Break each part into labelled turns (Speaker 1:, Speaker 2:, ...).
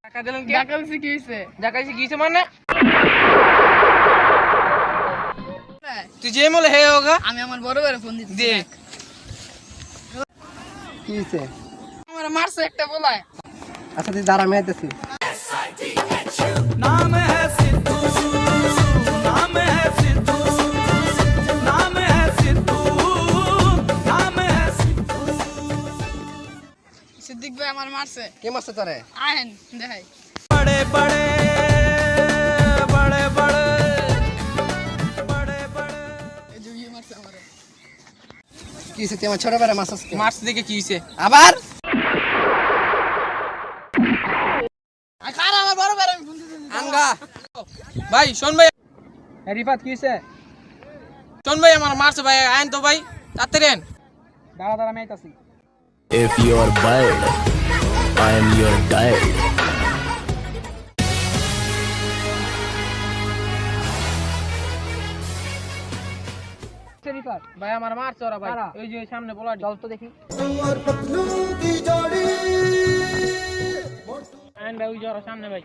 Speaker 1: টাকা দিলেন কি?
Speaker 2: টাকা দিছি কি হইছে?
Speaker 1: দেখাইছি কিছে মানে তুই যে মলে হে হোগা
Speaker 2: আমি আমার বড় ভাইরে ফোন দিছি।
Speaker 1: দেখ
Speaker 3: কি হইছে?
Speaker 2: আমার মারছে একটা বলায়।
Speaker 3: আচ্ছা তুই দাঁড়া, আমি আইতেছি।
Speaker 4: नाम है सिद्धू नाम है सिद्धू नाम है सिद्धू नाम है सिद्धू
Speaker 2: সিদ্দিক ভাই আমার মারছে।
Speaker 3: কে মারছে তোরে?
Speaker 2: আহেন দেখাই।
Speaker 4: बड़े बड़े बड़े बड़े बड़े बड़े
Speaker 2: এই যে ইয়ে মারছে আমারে।
Speaker 3: কি হইছে? তুই আমার ছোট ভাইরে মারছস কে?
Speaker 1: মার্চ দেখে কি হইছে?
Speaker 3: আবার
Speaker 2: আর কার আমার বড় ভাইরে আমি ফোন দিছি।
Speaker 1: আঙ্গা ভাই শোন ভাই,
Speaker 3: রিফাত কি হইছে?
Speaker 1: শোন ভাই আমার মারছে ভাই, আইন তো ভাই তাড়াতাড়ি আইন।
Speaker 3: দাঁড়া দাঁড়া, আমি আইতাছি।
Speaker 5: If you're bald, I am your guide.
Speaker 3: Rifat
Speaker 1: ভাই আমার মারছে ওরা ভাই,
Speaker 3: কারা?
Speaker 1: ওই যে সামনে বলা
Speaker 3: চল তো দেখি।
Speaker 1: আইন ভাই, ওই যে ওরা সামনে ভাই,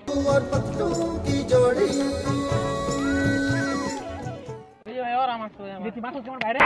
Speaker 1: ওই যে ভাই ওরা মারছে ভাই আমার।
Speaker 3: দেখি মারছস তোমার বাইরে।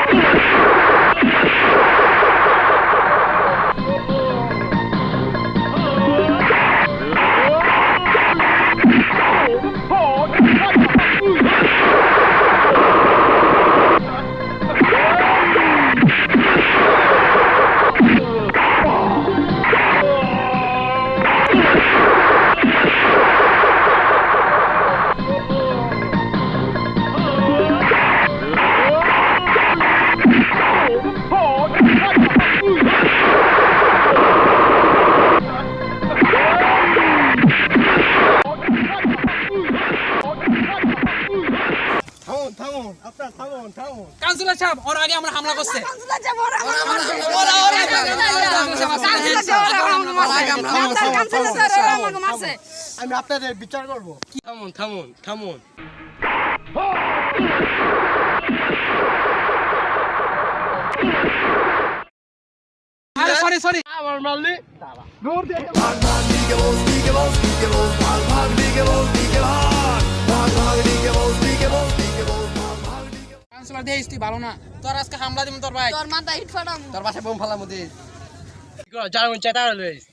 Speaker 1: কাউন্সিলর সাহেব ওর আগে আমরা হামলা করছে।
Speaker 2: কাউন্সিলর যাব ওরা
Speaker 1: ওরা
Speaker 2: কাউন্সিলর স্যার ওরা আমাকে মারছে।
Speaker 3: আমি আপনাদের বিচার করব।
Speaker 1: থামুন থামুন থামুন, আরে সরি সরি আমার মারলি। কাউন্সিলর দেখিস তুই ভালো না, তোর আজকে হামলা দিবি তোর ভাই,
Speaker 2: তোর মাথা হিট ফাটাম।
Speaker 3: তোর বাসায় বোম ফালামু দিস।
Speaker 1: যার মন চায় তার লইস।